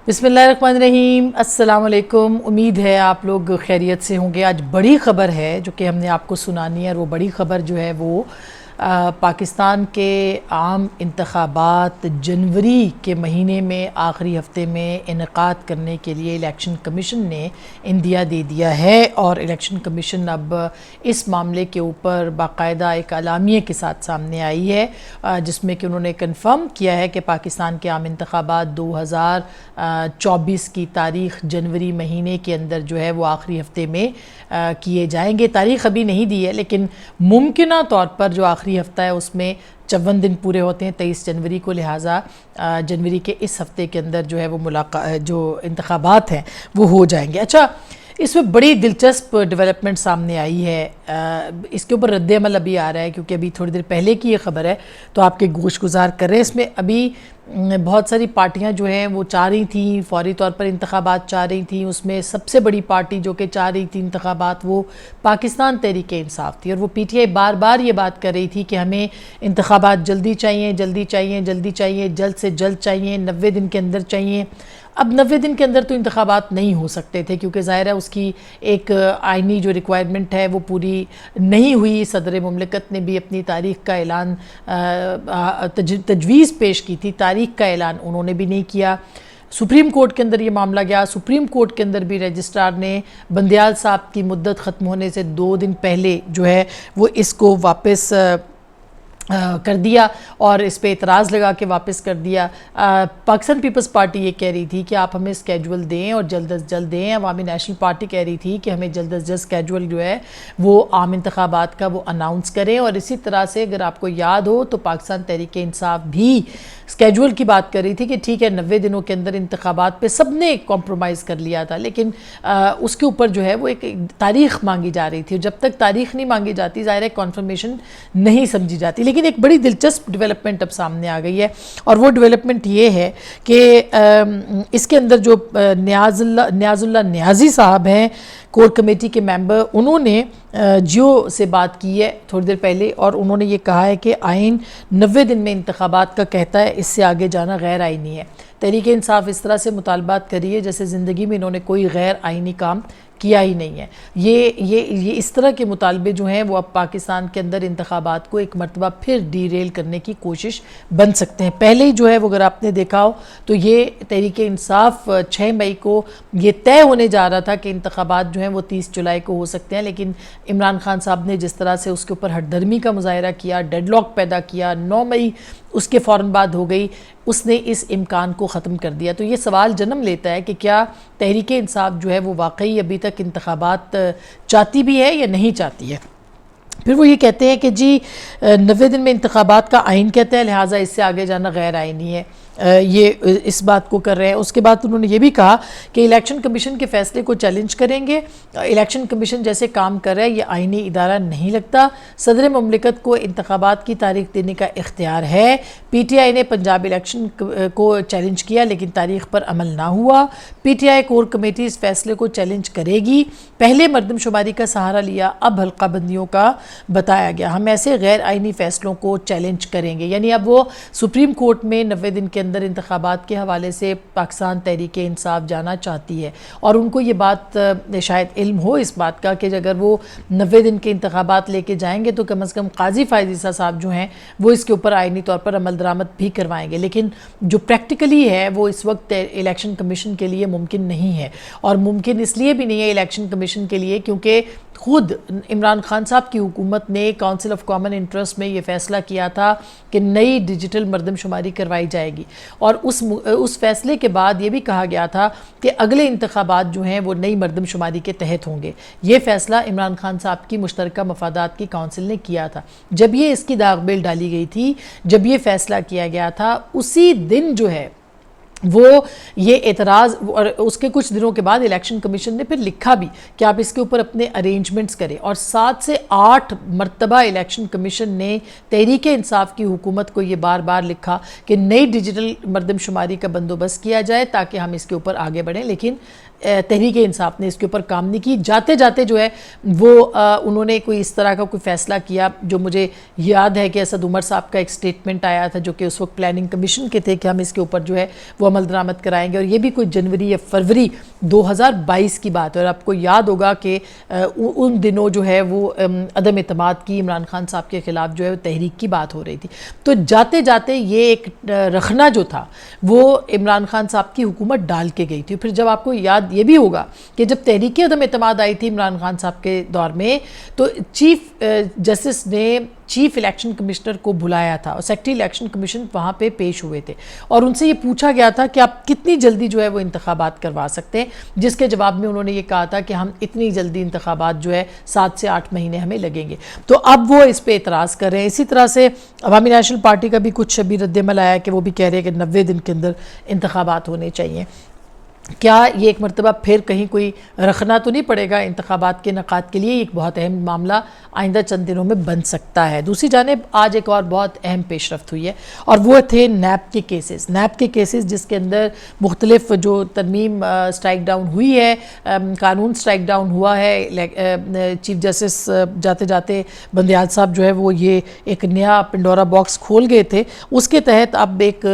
بسم اللہ الرحمن الرحیم، السلام علیکم۔ امید ہے آپ لوگ خیریت سے ہوں گے۔ آج بڑی خبر ہے جو کہ ہم نے آپ کو سنانی ہے، اور وہ بڑی خبر جو ہے وہ پاکستان کے عام انتخابات جنوری کے مہینے میں آخری ہفتے میں انعقاد کرنے کے لیے الیکشن کمیشن نے اندیا دے دیا ہے، اور الیکشن کمیشن اب اس معاملے کے اوپر باقاعدہ ایک اعلامیے کے ساتھ سامنے آئی ہے، جس میں کہ انہوں نے کنفرم کیا ہے کہ پاکستان کے عام انتخابات 2024 کی تاریخ جنوری مہینے کے اندر جو ہے وہ آخری ہفتے میں کیے جائیں گے۔ تاریخ ابھی نہیں دی ہے، لیکن ممکنہ طور پر جو آخری ہفتہ ہے اس میں 54 دن پورے ہوتے ہیں 23 جنوری کو، لہٰذا جنوری کے اس ہفتے کے اندر جو ہے وہ جو انتخابات ہیں وہ ہو جائیں گے۔ اچھا، اس میں بڑی دلچسپ ڈیولپمنٹ سامنے آئی ہے، اس کے اوپر رد عمل ابھی آ رہا ہے، کیونکہ ابھی تھوڑی دیر پہلے کی یہ خبر ہے تو آپ کے گوش گزار کر رہے ہیں۔ اس میں ابھی بہت ساری پارٹیاں جو ہیں وہ چاہ رہی تھیں، فوری طور پر انتخابات چاہ رہی تھیں۔ اس میں سب سے بڑی پارٹی جو کہ چاہ رہی تھی انتخابات، وہ پاکستان تحریک انصاف تھی، اور وہ پی ٹی آئی بار بار یہ بات کر رہی تھی کہ ہمیں انتخابات جلدی چاہیے، جلدی چاہیے، جلدی چاہیے، جلد سے جلد چاہیے، 90 دن کے اندر چاہیے۔ اب 90 دن کے اندر تو انتخابات نہیں ہو سکتے تھے، کیونکہ ظاہر ہے اس کی ایک آئینی جو ریکوائرمنٹ ہے وہ پوری نہیں ہوئی۔ صدر مملکت نے بھی اپنی تاریخ کا اعلان تجویز پیش کی تھی، تاریخ کا اعلان انہوں نے بھی نہیں کیا۔ سپریم کورٹ کے اندر یہ معاملہ گیا، سپریم کورٹ کے اندر بھی رجسٹرار نے بندیال صاحب کی مدت ختم ہونے سے 2 دن پہلے جو ہے وہ اس کو واپس کر دیا، اور اس پہ اعتراض لگا کے واپس کر دیا۔ پاکستان پیپلز پارٹی یہ کہہ رہی تھی کہ آپ ہمیں اسکیجول دیں اور جلد از جلد دیں۔ عوامی نیشنل پارٹی کہہ رہی تھی کہ ہمیں جلد از جلد اسکیجول جو ہے وہ عام انتخابات کا وہ اناؤنس کریں، اور اسی طرح سے اگر آپ کو یاد ہو تو پاکستان تحریک انصاف بھی اسکیجول کی بات کر رہی تھی کہ ٹھیک ہے 90 دنوں کے اندر انتخابات پہ سب نے کمپرومائز کر لیا تھا، لیکن اس کے اوپر جو ہے وہ ایک تاریخ مانگی جا رہی تھی، اور جب تک تاریخ نہیں مانگی جاتی ظاہر ہے کنفرمیشن نہیں سمجھی جاتی۔ لیکن ایک بڑی دلچسپ ڈیولپمنٹ اب سامنے آ گئی ہے، اور وہ ڈیولپمنٹ یہ ہے کہ اس کے اندر جو نیاز اللہ نیازی صاحب ہیں، کور کمیٹی کے ممبر، انہوں نے جیو سے بات کی ہے تھوڑی دیر پہلے، اور انہوں نے یہ کہا ہے کہ آئین 90 دن میں انتخابات کا کہتا ہے، اس سے آگے جانا غیر آئینی ہے۔ تحریک انصاف اس طرح سے مطالبات کری ہے جیسے زندگی میں انہوں نے کوئی غیر آئینی کام کیا ہی نہیں ہے۔ یہ اس طرح کے مطالبے جو ہیں وہ اب پاکستان کے اندر انتخابات کو ایک مرتبہ پھر ڈی ریل کرنے کی کوشش بن سکتے ہیں۔ پہلے ہی جو ہے وہ اگر آپ نے دیکھا ہو تو یہ تحریک انصاف 6 مئی کو یہ طے ہونے جا رہا تھا کہ انتخابات جو ہیں وہ 30 جولائی کو ہو سکتے ہیں، لیکن عمران خان صاحب نے جس طرح سے اس کے اوپر ہٹ دھرمی کا مظاہرہ کیا، ڈیڈ لاک پیدا کیا، 9 مئی اس کے فوراً بعد ہو گئی، اس نے اس امکان کو ختم کر دیا۔ تو یہ سوال جنم لیتا ہے کہ کیا تحریک انصاف جو ہے وہ واقعی ابھی تک انتخابات چاہتی بھی ہے یا نہیں چاہتی ہے۔ پھر وہ یہ کہتے ہیں کہ جی 90 دن میں انتخابات کا آئین کہتا ہے، لہٰذا اس سے آگے جانا غیر آئینی ہے، یہ اس بات کو کر رہے ہیں۔ اس کے بعد انہوں نے یہ بھی کہا کہ الیکشن کمیشن کے فیصلے کو چیلنج کریں گے، الیکشن کمیشن جیسے کام کر رہا ہے یہ آئینی ادارہ نہیں لگتا، صدر مملکت کو انتخابات کی تاریخ دینے کا اختیار ہے۔ پی ٹی آئی نے پنجاب الیکشن کو چیلنج کیا لیکن تاریخ پر عمل نہ ہوا، P T I core committee اس فیصلے کو چیلنج کرے گی، پہلے مردم شماری کا سہارا لیا، اب حلقہ بندیوں کا بتایا گیا، ہم ایسے غیر آئینی فیصلوں کو چیلنج کریں گے۔ یعنی اب وہ سپریم کورٹ میں 90 دن کے اندر انتخابات کے حوالے سے پاکستان تحریک انصاف جانا چاہتی ہے، اور ان کو یہ بات شاید علم ہو اس بات کا کہ اگر وہ 90 دن کے انتخابات لے کے جائیں گے تو کم از کم قاضی فائز عیسیٰ صاحب جو ہیں وہ اس کے اوپر آئینی طور پر عمل درآمد بھی کروائیں گے، لیکن جو پریکٹیکلی ہے وہ اس وقت الیکشن کمیشن کے لیے ممکن نہیں ہے، اور ممکن اس لیے بھی نہیں ہے الیکشن کمیشن کے لیے کیونکہ خود عمران خان صاحب کی حکومت نے کونسل آف کامن انٹرسٹ میں یہ فیصلہ کیا تھا کہ نئی ڈیجیٹل مردم شماری کروائی جائے گی، اور اس فیصلے کے بعد یہ بھی کہا گیا تھا کہ اگلے انتخابات جو ہیں وہ نئی مردم شماری کے تحت ہوں گے۔ یہ فیصلہ عمران خان صاحب کی مشترکہ مفادات کی کونسل نے کیا تھا۔ جب یہ اس کی داغ بیل ڈالی گئی تھی، جب یہ فیصلہ کیا گیا تھا، اسی دن جو ہے وہ یہ اعتراض، اور اس کے کچھ دنوں کے بعد الیکشن کمیشن نے پھر لکھا بھی کہ آپ اس کے اوپر اپنے ارینجمنٹس کریں، اور 7 سے 8 مرتبہ الیکشن کمیشن نے تحریک انصاف کی حکومت کو یہ بار بار لکھا کہ نئی ڈیجیٹل مردم شماری کا بندوبست کیا جائے تاکہ ہم اس کے اوپر آگے بڑھیں، لیکن تحریک انصاف نے اس کے اوپر کام نہیں کی۔ جاتے جاتے جو ہے وہ انہوں نے کوئی اس طرح کا کوئی فیصلہ کیا جو مجھے یاد ہے کہ اسد عمر صاحب کا ایک سٹیٹمنٹ آیا تھا جو کہ اس وقت پلاننگ کمیشن کے تھے کہ ہم اس کے اوپر جو ہے وہ عمل درآمد کرائیں گے، اور یہ بھی کوئی جنوری یا فروری 2022 کی بات ہے۔ اور آپ کو یاد ہوگا کہ ان دنوں جو ہے وہ عدم اعتماد کی عمران خان صاحب کے خلاف جو ہے تحریک کی بات ہو رہی تھی۔ تو جاتے جاتے یہ ایک رخنا جو تھا وہ عمران خان صاحب کی حکومت ڈال کے گئی تھی۔ پھر جب آپ کو یاد یہ بھی ہوگا کہ جب تحریک عدم اعتماد آئی تھی عمران خان صاحب کے دور میں، تو چیف جسٹس نے چیف الیکشن کمشنر کو بلایا تھا، اور سیکرٹری الیکشن کمیشن وہاں پہ پیش ہوئے تھے، اور ان سے یہ پوچھا گیا تھا کہ آپ کتنی جلدی جو ہے وہ انتخابات کروا سکتے ہیں، جس کے جواب میں انہوں نے یہ کہا تھا کہ ہم اتنی جلدی انتخابات جو ہے 7 سے 8 مہینے ہمیں لگیں گے۔ تو اب وہ اس پہ اعتراض کر رہے ہیں۔ اسی طرح سے عوامی نیشنل پارٹی کا بھی کچھ ابھی رد عمل آیا کہ وہ بھی کہہ رہے ہیں کہ 90 دن کے اندر انتخابات ہونے چاہیے۔ کیا یہ ایک مرتبہ پھر کہیں کوئی رخنا تو نہیں پڑے گا انتخابات کے انعقاد کے لیے؟ ایک بہت اہم معاملہ آئندہ چند دنوں میں بن سکتا ہے۔ دوسری جانب آج ایک اور بہت اہم پیش رفت ہوئی ہے، اور وہ تھے نیب کے کیسز۔ نیب کے کیسز جس کے اندر مختلف جو ترمیم سٹرائک ڈاؤن ہوئی ہے، قانون سٹرائک ڈاؤن ہوا ہے۔ چیف جسٹس جاتے جاتے بندیال صاحب جو ہے وہ یہ ایک نیا پنڈورا باکس کھول گئے تھے۔ اس کے تحت اب ایک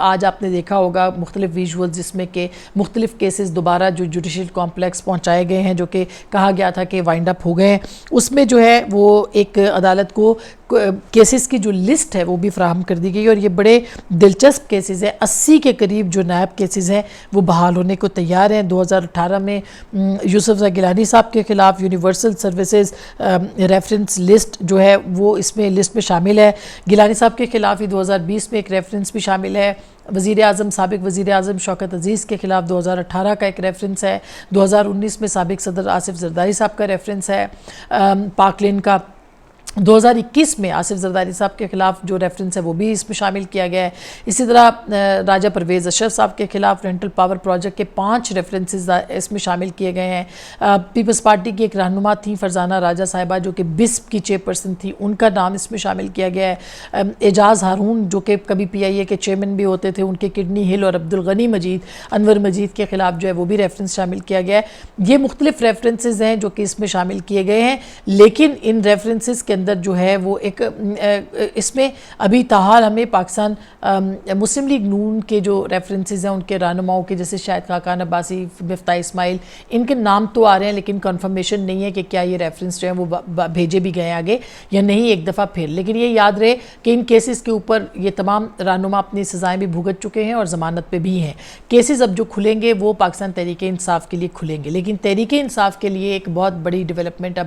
آج آپ نے دیکھا ہوگا مختلف ویژولز جس میں کہ مختلف کیسز دوبارہ جو جوڈیشل کمپلیکس پہنچائے گئے ہیں، جو کہ کہا گیا تھا کہ وائنڈ اپ ہو گئے ہیں، اس میں جو ہے وہ ایک عدالت کو کیسز کی جو لسٹ ہے وہ بھی فراہم کر دی گئی، اور یہ بڑے دلچسپ کیسز ہیں۔ 80 کے قریب جو نیب کیسز ہیں وہ بحال ہونے کو تیار ہیں۔ 2018 میں یوسف زئی گیلانی صاحب کے خلاف یونیورسل سروسز ریفرنس لسٹ جو ہے وہ اس میں لسٹ میں شامل ہے۔ گیلانی صاحب کے خلاف ہی 2020 میں ایک ریفرنس بھی شامل ہے۔ سابق وزیر اعظم شوکت عزیز کے خلاف 2018 کا ایک ریفرنس ہے۔ 2019 میں سابق صدر آصف زرداری صاحب کا ریفرنس ہے پاک لین کا۔ 2021 میں آصف زرداری صاحب کے خلاف جو ریفرنس ہے وہ بھی اس میں شامل کیا گیا ہے۔ اسی طرح راجہ پرویز اشرف صاحب کے خلاف رینٹل پاور پروجیکٹ کے 5 ریفرنسز اس میں شامل کیے گئے ہیں۔ پیپلز پارٹی کی ایک رہنما تھیں فرزانہ راجہ صاحبہ جو کہ بسپ کی چیئرپرسن تھی، ان کا نام اس میں شامل کیا گیا ہے۔ اعجاز ہارون جو کہ کبھی پی آئی اے کے چیئرمین بھی ہوتے تھے، ان کے کڈنی ہل، اور عبدالغنی مجید انور مجید کے خلاف جو ہے وہ بھی ریفرنس شامل کیا گیا ہے۔ یہ مختلف ریفرنسز ہیں جو کہ اس میں شامل کیے گئے ہیں، لیکن ان ریفرنسز کے اندر جو ہے وہ ایک اس میں ابھی تاحال ہمیں پاکستان مسلم لیگ نون کے جو ریفرنسز ہیں ان کے رہنماؤں کے، جیسے شاہد خاقان عباسی، مفتاح اسماعیل، ان کے نام تو آ رہے ہیں لیکن کنفرمیشن نہیں ہے کہ کیا یہ ریفرنس جو ہیں وہ بھیجے بھی گئے آگے یا نہیں ایک دفعہ پھر۔ لیکن یہ یاد رہے کہ ان کیسز کے اوپر یہ تمام رہنما اپنی سزائیں بھی بھگت چکے ہیں اور ضمانت پہ بھی ہیں۔ کیسز اب جو کھلیں گے وہ پاکستان تحریک انصاف کے لیے کھلیں گے، لیکن تحریک انصاف کے لیے ایک بہت بڑی ڈیولپمنٹ اب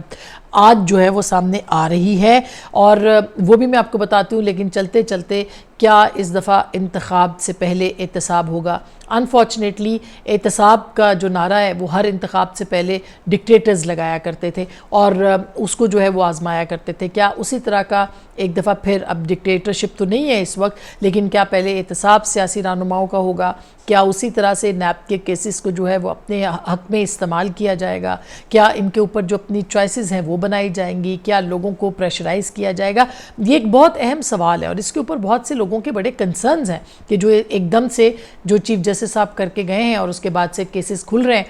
آج جو ہے وہ سامنے آ رہی ہے، اور وہ بھی میں آپ کو بتاتی ہوں۔ لیکن چلتے چلتے کیا اس دفعہ انتخاب سے پہلے احتساب ہوگا؟ انفارچونیٹلی احتساب کا جو نعرہ ہے وہ ہر انتخاب سے پہلے ڈکٹیٹرز لگایا کرتے تھے اور اس کو جو ہے وہ آزمایا کرتے تھے۔ کیا اسی طرح کا ایک دفعہ پھر، اب ڈکٹیٹرشپ تو نہیں ہے اس وقت، لیکن کیا پہلے احتساب سیاسی رہنماؤں کا ہوگا؟ کیا اسی طرح سے نیب کے کیسز کو جو ہے وہ اپنے حق میں استعمال کیا جائے گا؟ کیا ان کے اوپر جو اپنی چوائسز ہیں وہ بنائی جائیں گی؟ کیا لوگوں کو پریشرائز کیا جائے گا؟ یہ ایک بہت اہم سوال ہے، اور اس کے اوپر بہت سے لوگوں کے بڑے کنسرنز ہیں کہ جو ایک دم سے جو چیف جسٹس صاحب کر کے گئے ہیں اور اس کے بعد سے کیسز کھل رہے ہیں،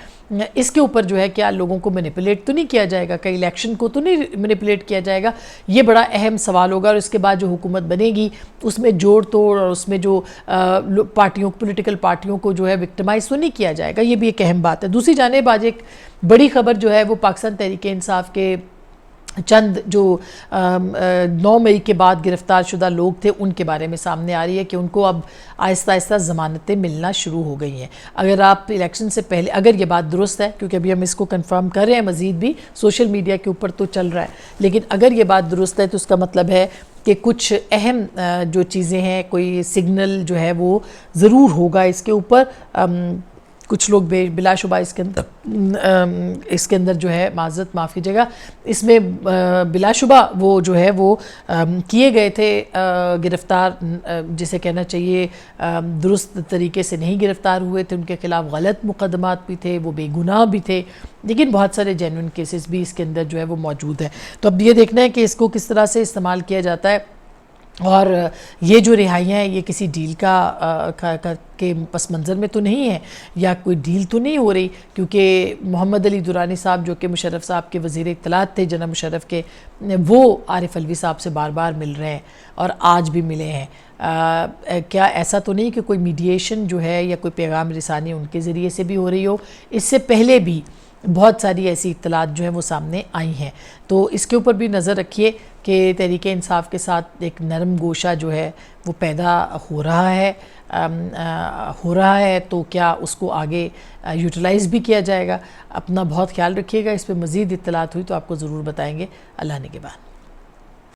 اس کے اوپر جو ہے کیا لوگوں کو مینیپولیٹ تو نہیں کیا جائے گا؟ کئی الیکشن کو تو نہیں مینیپولیٹ کیا جائے گا؟ یہ بڑا اہم سوال ہوگا، اور اس کے بعد جو حکومت بنے گی اس میں جوڑ توڑ اور اس میں جو پولیٹیکل پارٹیوں کو جو ہے وکٹمائز تو نہیں کیا جائے گا، یہ بھی ایک اہم بات ہے۔ دوسری جانب آج ایک بڑی خبر جو ہے وہ پاکستان تحریک انصاف کے چند جو 9 مئی کے بعد گرفتار شدہ لوگ تھے ان کے بارے میں سامنے آ رہی ہے کہ ان کو اب آہستہ آہستہ ضمانتیں ملنا شروع ہو گئی ہیں۔ اگر آپ الیکشن سے پہلے، اگر یہ بات درست ہے، کیونکہ ابھی ہم اس کو کنفرم کر رہے ہیں مزید بھی سوشل میڈیا کے اوپر تو چل رہا ہے، لیکن اگر یہ بات درست ہے تو اس کا مطلب ہے کہ کچھ اہم جو چیزیں ہیں، کوئی سگنل جو ہے وہ ضرور ہوگا اس کے اوپر۔ کچھ لوگ بلا شبہ اس کے اندر جو ہے معذرت معاف کیجیے گا، اس میں بلا شبہ وہ جو ہے وہ کیے گئے تھے گرفتار، جسے کہنا چاہیے درست طریقے سے نہیں گرفتار ہوئے تھے، ان کے خلاف غلط مقدمات بھی تھے، وہ بے گناہ بھی تھے، لیکن بہت سارے جینوئن کیسز بھی اس کے اندر جو ہے وہ موجود ہیں۔ تو اب یہ دیکھنا ہے کہ اس کو کس طرح سے استعمال کیا جاتا ہے۔ اور یہ جو رہائیاں ہیں یہ کسی ڈیل کے پس منظر میں تو نہیں ہے، یا کوئی ڈیل تو نہیں ہو رہی، کیونکہ محمد علی درانی صاحب جو کہ مشرف صاحب کے وزیر اطلاعات تھے جناب مشرف کے، وہ عارف علوی صاحب سے بار بار مل رہے ہیں اور آج بھی ملے ہیں۔ کیا ایسا تو نہیں کہ کوئی میڈیشن جو ہے یا کوئی پیغام رسانی ان کے ذریعے سے بھی ہو رہی ہو؟ اس سے پہلے بھی بہت ساری ایسی اطلاعات جو ہیں وہ سامنے آئی ہیں، تو اس کے اوپر بھی نظر رکھیے کہ تحریک انصاف کے ساتھ ایک نرم گوشہ جو ہے وہ پیدا ہو رہا ہے تو کیا اس کو آگے یوٹیلائز بھی کیا جائے گا۔ اپنا بہت خیال رکھیے گا، اس پہ مزید اطلاعات ہوئی تو آپ کو ضرور بتائیں گے۔ اللہ نگہبان۔